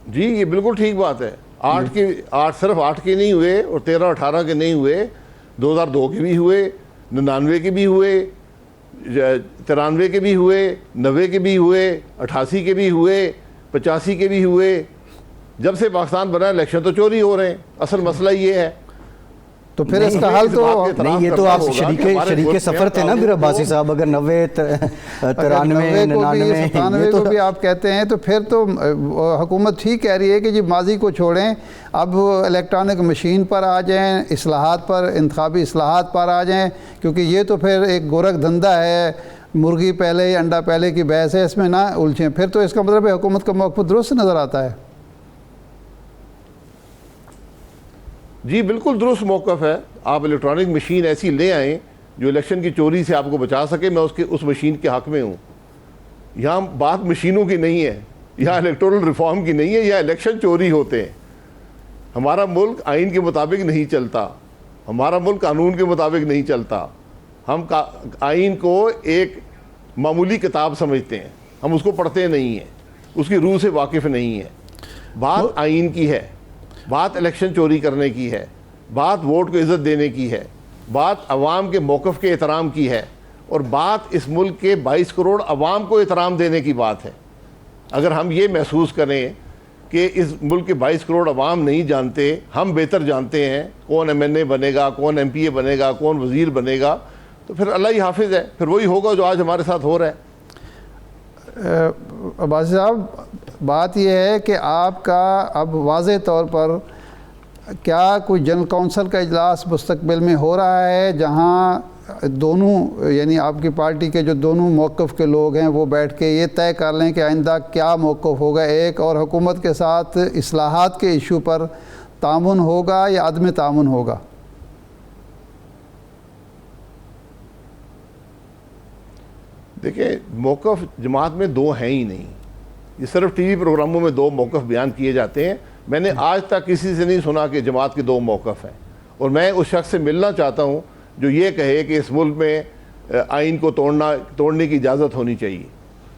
جی یہ بالکل ٹھیک بات ہے۔ 8 صرف 8 کے نہیں ہوئے اور 13 اور 18 کے نہیں ہوئے، 2002 کے بھی ہوئے، 99 کے بھی ہوئے، 93 کے بھی ہوئے، 90 کے بھی ہوئے، 88 کے بھی ہوئے، 85 کے بھی ہوئے۔ جب سے پاکستان بنا الیکشن تو چوری ہو رہے ہیں، اصل مسئلہ یہ ہے۔ تو پھر اس کا حل تو نہیں، یہ تو آپ شریک سفر تھے نا پھر عباسی صاحب، اگر 90 93 99 کو بھی آپ کہتے ہیں تو پھر تو حکومت ٹھیک کہہ رہی ہے کہ جی ماضی کو چھوڑیں، اب الیکٹرانک مشین پر آ جائیں، اصلاحات پر، انتخابی اصلاحات پر آ جائیں، کیونکہ یہ تو پھر ایک گورکھ دھندا ہے، مرغی پہلے انڈا پہلے کی بحث ہے، اس میں نہ الجھیں۔ پھر تو اس کا مطلب ہے حکومت کا موقف درست نظر آتا ہے۔ جی بالکل درست موقف ہے. آپ الیکٹرانک مشین ایسی لے آئیں جو الیکشن کی چوری سے آپ کو بچا سکے. میں اس مشین کے حق میں ہوں. یہاں بات مشینوں کی نہیں ہے, یہاں الیکٹورل ریفارم کی نہیں ہے, یہاں الیکشن چوری ہوتے ہیں. ہمارا ملک آئین کے مطابق نہیں چلتا, ہمارا ملک قانون کے مطابق نہیں چلتا. ہم آئین کو ایک معمولی کتاب سمجھتے ہیں, ہم اس کو پڑھتے نہیں ہیں, اس کی روح سے واقف نہیں ہیں. بات آئین کی ہے, بات الیکشن چوری کرنے کی ہے, بات ووٹ کو عزت دینے کی ہے, بات عوام کے موقف کے احترام کی ہے, اور بات اس ملک کے 22 کروڑ عوام کو احترام دینے کی بات ہے. اگر ہم یہ محسوس کریں کہ اس ملک کے 22 کروڑ عوام نہیں جانتے, ہم بہتر جانتے ہیں کون ایم این اے بنے گا, کون ایم پی اے بنے گا, کون وزیر بنے گا, تو پھر اللہ ہی حافظ ہے, پھر وہی ہوگا جو آج ہمارے ساتھ ہو رہا ہے. عباسی صاحب, بات یہ ہے کہ آپ کا اب واضح طور پر کیا کوئی جنرل کونسل کا اجلاس مستقبل میں ہو رہا ہے جہاں دونوں یعنی آپ کی پارٹی کے جو دونوں موقف کے لوگ ہیں وہ بیٹھ کے یہ طے کر لیں کہ آئندہ کیا موقف ہوگا, ایک اور حکومت کے ساتھ اصلاحات کے ایشو پر تعاون ہوگا یا عدم تعاون ہوگا؟ دیکھیں, موقف جماعت میں دو ہیں ہی نہیں. یہ صرف ٹی وی پروگراموں میں دو موقف بیان کیے جاتے ہیں. میں نے آج تک کسی سے نہیں سنا کہ جماعت کے دو موقف ہیں. اور میں اس شخص سے ملنا چاہتا ہوں جو یہ کہے کہ اس ملک میں آئین کو توڑنے کی اجازت ہونی چاہیے,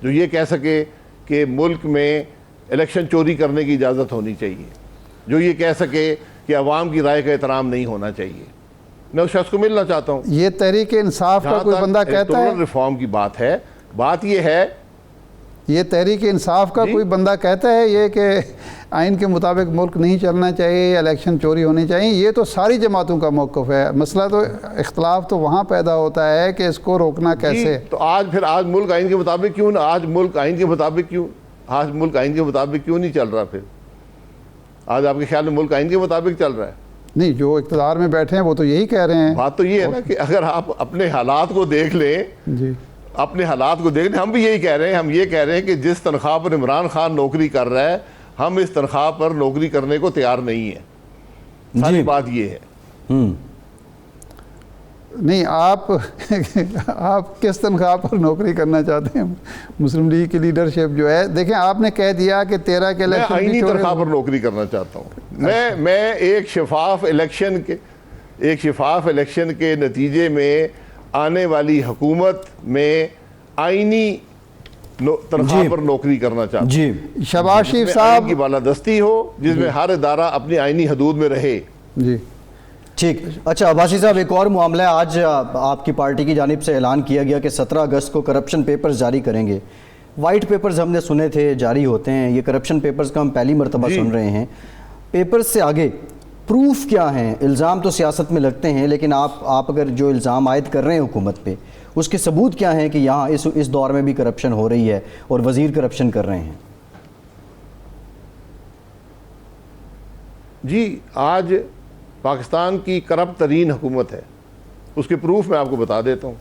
جو یہ کہہ سکے کہ ملک میں الیکشن چوری کرنے کی اجازت ہونی چاہیے, جو یہ کہہ سکے کہ عوام کی رائے کا احترام نہیں ہونا چاہیے. میں اس شخص کو ملنا چاہتا ہوں. یہ تحریک انصاف کا کوئی بندہ کہتا ہے, ریفارم کی بات ہے, بات یہ ہے, یہ تحریک انصاف کا کوئی بندہ کہتا ہے یہ کہ آئین کے مطابق ملک نہیں چلنا چاہیے, الیکشن چوری ہونے چاہیے, یہ تو ساری جماعتوں کا موقف ہے. مسئلہ تو اختلاف تو وہاں پیدا ہوتا ہے کہ اس کو روکنا کیسے. تو آج ملک آئین کے مطابق کیوں, آج ملک آئین کے مطابق کیوں نہیں چل رہا؟ پھر آج آپ کے خیال میں ملک آئین کے مطابق چل رہا ہے؟ نہیں, جو اقتدار میں بیٹھے ہیں وہ تو یہی کہہ رہے ہیں. بات تو یہ ہے نا کہ اگر آپ اپنے حالات کو دیکھ لیں, جی اپنے حالات کو دیکھ لیں, ہم بھی یہی کہہ رہے ہیں. ہم یہ کہہ رہے ہیں کہ جس تنخواہ پر عمران خان نوکری کر رہا ہے, ہم اس تنخواہ پر نوکری کرنے کو تیار نہیں ہیں. ساری بات یہ ہے. نہیں, آپ کس تنخواہ پر نوکری کرنا چاہتے ہیں؟ مسلم لیگ کی لیڈرشپ جو ہے, دیکھیں آپ نے کہہ دیا کہ 13 کے الیکشن آئینی تنخواہ پر نوکری کرنا چاہتا ہوں. میں ایک شفاف الیکشن کے نتیجے میں آنے والی حکومت میں آئینی تنخواہ پر نوکری کرنا چاہتا ہوں. جی, شہباز شریف صاحب کی بالادستی ہو جس میں ہر ادارہ اپنی آئینی حدود میں رہے. جی ٹھیک. اچھا عباسی صاحب, ایک اور معاملہ ہے. آج آپ کی پارٹی کی جانب سے اعلان کیا گیا کہ 17 اگست کو کرپشن پیپرز جاری کریں گے. وائٹ پیپرز ہم نے سنے تھے جاری ہوتے ہیں, یہ کرپشن پیپرز کا ہم پہلی مرتبہ سن رہے ہیں. پیپرز سے آگے پروف کیا ہیں؟ الزام تو سیاست میں لگتے ہیں, لیکن آپ اگر جو الزام عائد کر رہے ہیں حکومت پہ, اس کے ثبوت کیا ہیں کہ یہاں اس دور میں بھی کرپشن ہو رہی ہے اور وزیر کرپشن کر رہے ہیں؟ جی, آج پاکستان کی کرپٹ ترین حکومت ہے. اس کے پروف میں آپ کو بتا دیتا ہوں.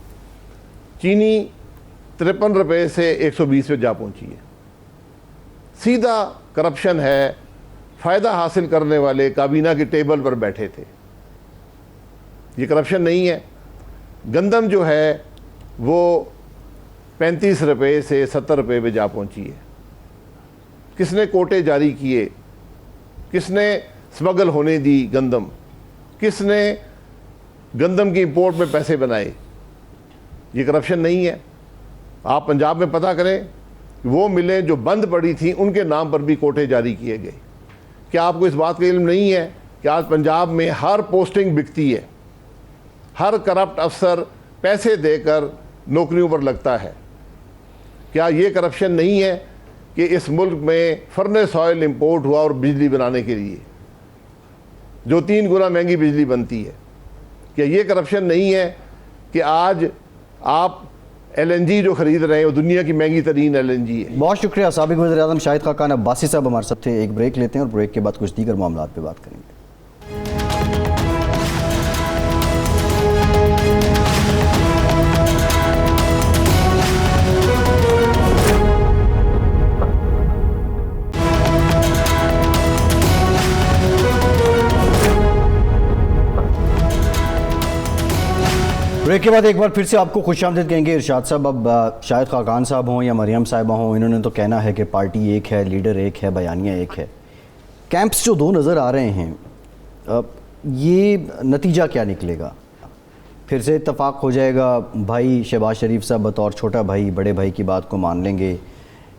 چینی 53 روپے سے 120 پہ جا پہنچی ہے. سیدھا کرپشن ہے. فائدہ حاصل کرنے والے کابینہ کی ٹیبل پر بیٹھے تھے. یہ کرپشن نہیں ہے. گندم جو ہے وہ 35 روپے سے 70 روپے پہ جا پہنچی ہے. کس نے کوٹے جاری کیے؟ کس نے سمگل ہونے دی گندم؟ کس نے گندم کی امپورٹ میں پیسے بنائے؟ یہ کرپشن نہیں ہے. آپ پنجاب میں پتہ کریں, وہ ملیں جو بند پڑی تھیں ان کے نام پر بھی کوٹے جاری کیے گئے. کیا آپ کو اس بات کا علم نہیں ہے کہ آج پنجاب میں ہر پوسٹنگ بکتی ہے؟ ہر کرپٹ افسر پیسے دے کر نوکریوں پر لگتا ہے. کیا یہ کرپشن نہیں ہے کہ اس ملک میں فرنس آئل امپورٹ ہوا اور بجلی بنانے کے لیے جو 3 گنا مہنگی بجلی بنتی ہے؟ کیا یہ کرپشن نہیں ہے کہ آج آپ ایل این جی جو خرید رہے ہیں وہ دنیا کی مہنگی ترین ایل این جی ہے؟ بہت شکریہ. سابق وزیر اعظم شاہد خاقان عباسی صاحب ہمارے ساتھ تھے. ایک بریک لیتے ہیں اور بریک کے بعد کچھ دیگر معاملات پہ بات کریں گے. بریک کے بعد ایک بار پھر سے آپ کو خوش آمدید کہیں گے ارشاد صاحب. اب شاہد خاقان صاحب ہوں یا مریم صاحبہ ہوں, انہوں نے تو کہنا ہے کہ پارٹی ایک ہے, لیڈر ایک ہے, بیانیہ ایک ہے. کیمپس جو دو نظر آ رہے ہیں, یہ نتیجہ کیا نکلے گا؟ پھر سے اتفاق ہو جائے گا, بھائی شہباز شریف صاحب بطور چھوٹا بھائی بڑے بھائی کی بات کو مان لیں گے,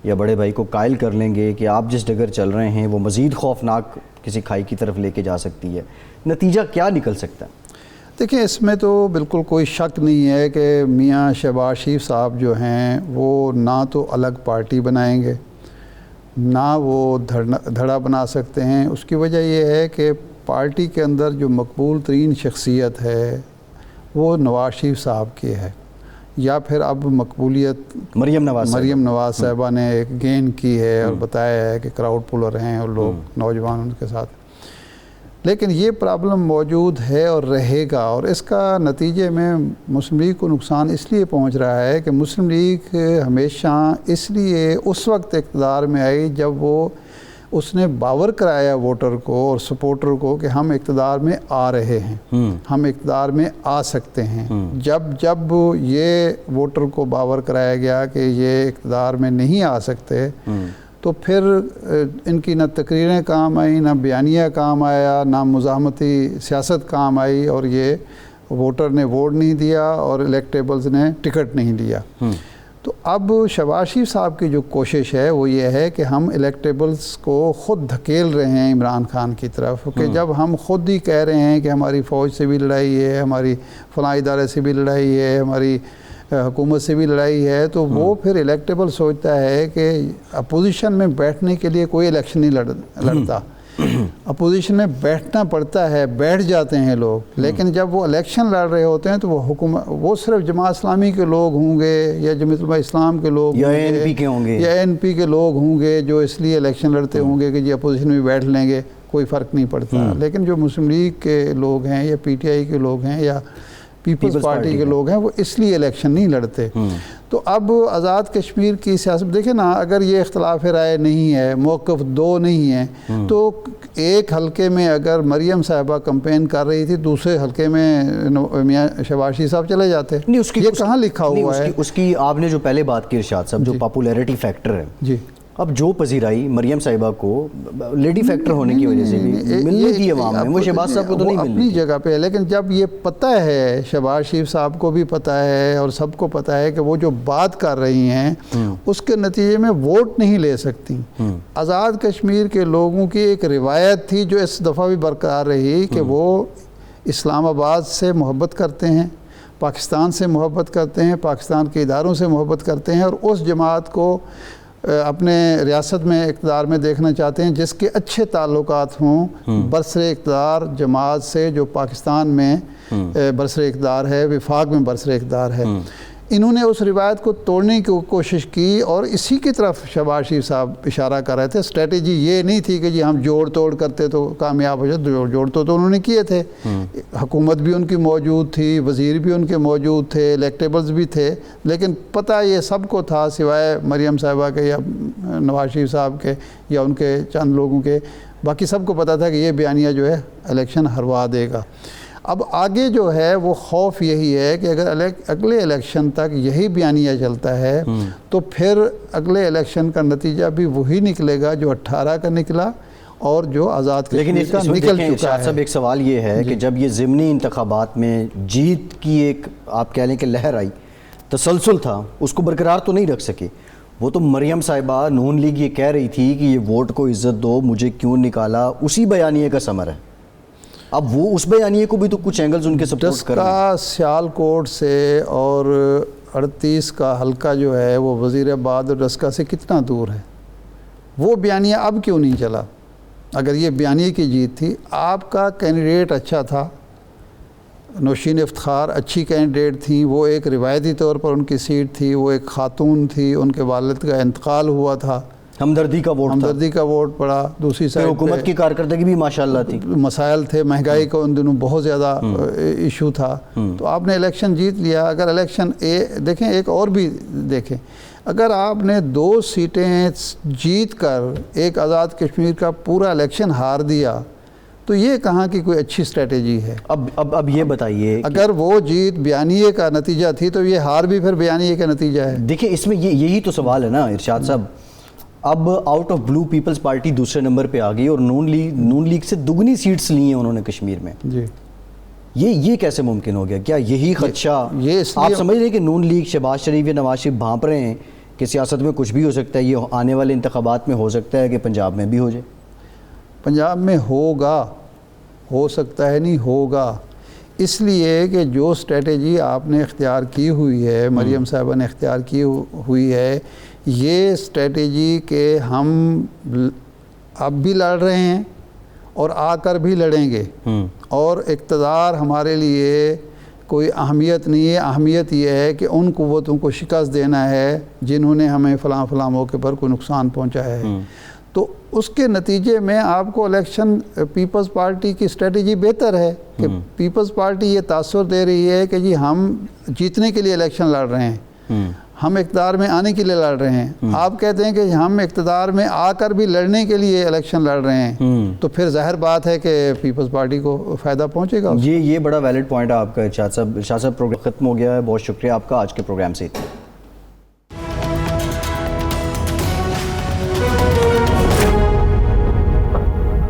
یا بڑے بھائی کو قائل کر لیں گے کہ آپ جس ڈگر چل رہے ہیں وہ مزید خوفناک کسی کھائی کی طرف لے کے جا سکتی ہے؟ نتیجہ کیا نکل سکتا ہے؟ دیکھیں, اس میں تو بالکل کوئی شک نہیں ہے کہ میاں شہباز شریف صاحب جو ہیں وہ نہ تو الگ پارٹی بنائیں گے, نہ وہ دھڑا بنا سکتے ہیں. اس کی وجہ یہ ہے کہ پارٹی کے اندر جو مقبول ترین شخصیت ہے وہ نواز شریف صاحب کی ہے, یا پھر اب مقبولیت مریم نواز صاحبہ نے ایک گین کی ہے اور بتایا ہے کہ کراؤڈ پولر ہیں اور لوگ نوجوان ان کے ساتھ. لیکن یہ پرابلم موجود ہے اور رہے گا, اور اس کا نتیجے میں مسلم لیگ کو نقصان اس لیے پہنچ رہا ہے کہ مسلم لیگ ہمیشہ اس لیے اس وقت اقتدار میں آئی جب اس نے باور کرایا ووٹر کو اور سپورٹر کو کہ ہم اقتدار میں آ رہے ہیں, ہم اقتدار میں آ سکتے ہیں. جب یہ ووٹر کو باور کرایا گیا کہ یہ اقتدار میں نہیں آ سکتے, تو پھر ان کی نہ تقریریں کام آئیں, نہ بیانیہ کام آیا, نہ مزاحمتی سیاست کام آئی, اور یہ ووٹر نے ووٹ نہیں دیا اور الیکٹیبلز نے ٹکٹ نہیں دیا. تو اب شہباز شریف صاحب کی جو کوشش ہے وہ یہ ہے کہ ہم الیکٹیبلز کو خود دھکیل رہے ہیں عمران خان کی طرف, کہ جب ہم خود ہی کہہ رہے ہیں کہ ہماری فوج سے بھی لڑائی ہے, ہماری فلاں ادارے سے بھی لڑائی ہے, ہماری حکومت سے بھی لڑائی ہے, تو وہ پھر الیکٹیبل سوچتا ہے کہ اپوزیشن میں بیٹھنے کے لیے کوئی الیکشن نہیں لڑتا, اپوزیشن میں بیٹھنا پڑتا ہے, بیٹھ جاتے ہیں لوگ. لیکن جب وہ الیکشن لڑ رہے ہوتے ہیں تو وہ صرف جماعت اسلامی کے لوگ ہوں گے یا جمعیت علماء اسلام کے لوگ یا ANP کے ہوں گے, یا ANP کے لوگ ہوں گے جو اس لیے الیکشن لڑتے ہوں گے کہ جی اپوزیشن میں بیٹھ لیں گے, کوئی فرق نہیں پڑتا. لیکن جو مسلم لیگ کے لوگ ہیں یا PTI کے لوگ ہیں یا پیپلز پارٹی کے لوگ ہیں, وہ اس لیے الیکشن نہیں لڑتے. تو اب آزاد کشمیر کی سیاست دیکھیں نا, اگر یہ اختلاف رائے نہیں ہے, موقف دو نہیں ہے, تو ایک حلقے میں اگر مریم صاحبہ کمپین کر رہی تھی, دوسرے حلقے میں میاں شہباز شریف صاحب چلے جاتے. یہ کہاں لکھا ہوا ہے؟ اس کی آپ نے جو پہلے بات کی ارشاد صاحب, جو پاپولیرٹی فیکٹر ہے, جی اب جو پذیرائی مریم صاحبہ کو لیڈی فیکٹر ہونے کی وجہ سے بھی ملنے کی عوام میں, وہ شہباز صاحب کو تو نہیں ملنی اپنی جگہ پہ. لیکن جب یہ پتہ ہے, شہباز شریف صاحب کو بھی پتہ ہے اور سب کو پتہ ہے کہ وہ جو بات کر رہی ہیں اس کے نتیجے میں ووٹ نہیں لے سکتی. آزاد کشمیر کے لوگوں کی ایک روایت تھی جو اس دفعہ بھی برقرار رہی کہ وہ اسلام آباد سے محبت کرتے ہیں, پاکستان سے محبت کرتے ہیں, پاکستان کے اداروں سے محبت کرتے ہیں, اور اس جماعت کو اپنے ریاست میں اقتدار میں دیکھنا چاہتے ہیں جس کے اچھے تعلقات ہوں برسر اقتدار جماعت سے جو پاکستان میں برسر اقتدار ہے, وفاق میں برسر اقتدار ہے. انہوں نے اس روایت کو توڑنے کی کوشش کی اور اسی کی طرف شہباز شریف صاحب اشارہ کر رہے تھے. اسٹریٹجی یہ نہیں تھی کہ جی ہم جوڑ توڑ کرتے تو کامیاب ہو جاتے, جوڑ تو انہوں نے کیے تھے. حکومت بھی ان کی موجود تھی, وزیر بھی ان کے موجود تھے, الیکٹیبلز بھی تھے, لیکن پتہ یہ سب کو تھا سوائے مریم صاحبہ کے یا نواز شریف صاحب کے یا ان کے چند لوگوں کے, باقی سب کو پتہ تھا کہ یہ بیانیہ جو ہے الیکشن ہروا دے گا. اب آگے جو ہے وہ خوف یہی ہے کہ اگر اگلے الیکشن تک یہی بیانیہ چلتا ہے تو پھر اگلے الیکشن کا نتیجہ بھی وہی نکلے گا جو 18 کا نکلا اور جو آزاد کشمیر کا نکل چکا ہے. صاحب ایک سوال یہ ہے کہ جب یہ ضمنی انتخابات میں جیت کی ایک آپ کہہ لیں کہ لہر آئی, تسلسل تھا, اس کو برقرار تو نہیں رکھ سکے. وہ تو مریم صاحبہ نون لیگ یہ کہہ رہی تھی کہ یہ ووٹ کو عزت دو, مجھے کیوں نکالا, اسی بیانیے کا ثمر ہے. اب وہ اس بیانیے کو بھی تو کچھ اینگلز ان کے سپورٹ کر رہے ہیں. 10 کا سیالکوٹ سے اور 38 کا حلقہ جو ہے وہ وزیر آباد اور رسکا سے کتنا دور ہے. وہ بیانیہ اب کیوں نہیں چلا؟ اگر یہ بیانیے کی جیت تھی, آپ کا کینڈیڈیٹ اچھا تھا, نوشین افتخار اچھی کینڈیڈیٹ تھیں, وہ ایک روایتی طور پر ان کی سیٹ تھی, وہ ایک خاتون تھی, ان کے والد کا انتقال ہوا تھا, ہمدردی کا ووٹ پڑا. دوسری سائڈ حکومت کی کارکردگی بھی ماشاءاللہ تھی, مسائل تھے, مہنگائی کا ان دنوں بہت زیادہ ایشو تھا, تو آپ نے الیکشن جیت لیا. اگر الیکشن دیکھیں, ایک اور بھی دیکھیں, اگر آپ نے 2 سیٹیں جیت کر ایک آزاد کشمیر کا پورا الیکشن ہار دیا تو یہ کہاں کی کوئی اچھی اسٹریٹجی ہے؟ اب یہ بتائیے، اگر وہ جیت بیانیے کا نتیجہ تھی تو یہ ہار بھی پھر بیانیے کا نتیجہ ہے۔ دیکھیں اس میں یہی تو سوال ہے نا ارشاد صاحب، اب out of blue Peoples Party دوسرے نمبر پہ آ گئی اور نون لیگ سے دگنی سیٹس لی ہیں انہوں نے کشمیر میں، جی یہ کیسے ممکن ہو گیا؟ کیا یہی خدشہ یہ اس لیے آپ سمجھ رہے ہیں کہ نون لیگ، شہباز شریف یا نواز شریف بھانپ رہے ہیں کہ سیاست میں کچھ بھی ہو سکتا ہے، یہ آنے والے انتخابات میں ہو سکتا ہے کہ پنجاب میں بھی ہو جائے؟ پنجاب میں ہوگا، ہو سکتا ہے نہیں، ہوگا، اس لیے کہ جو اسٹریٹجی آپ نے اختیار کی ہوئی ہے، مریم صاحبہ نے اختیار کی ہوئی ہے، یہ اسٹریٹجی کہ ہم اب بھی لڑ رہے ہیں اور آ کر بھی لڑیں گے، اور اقتدار ہمارے لیے کوئی اہمیت نہیں ہے، اہمیت یہ ہے کہ ان قوتوں کو شکست دینا ہے جنہوں نے ہمیں فلاں فلاں موقع پر کوئی نقصان پہنچایا ہے۔ تو اس کے نتیجے میں آپ کو الیکشن پیپلز پارٹی کی اسٹریٹجی بہتر ہے کہ پیپلز پارٹی یہ تاثر دے رہی ہے کہ جی ہم جیتنے کے لیے الیکشن لڑ رہے ہیں، ہم اقتدار میں آنے کے لیے لڑ رہے ہیں۔ آپ کہتے ہیں کہ ہم اقتدار میں آ کر بھی لڑنے کے لیے الیکشن لڑ رہے ہیں، تو پھر ظاہر بات ہے کہ پیپلز پارٹی کو فائدہ پہنچے گا۔ یہ بڑا ویلڈ پوائنٹ ہے آپ کا ارشاد صاحب۔ ارشاد صاحب پروگرام ختم ہو گیا ہے، بہت شکریہ آپ کا آج کے پروگرام سے۔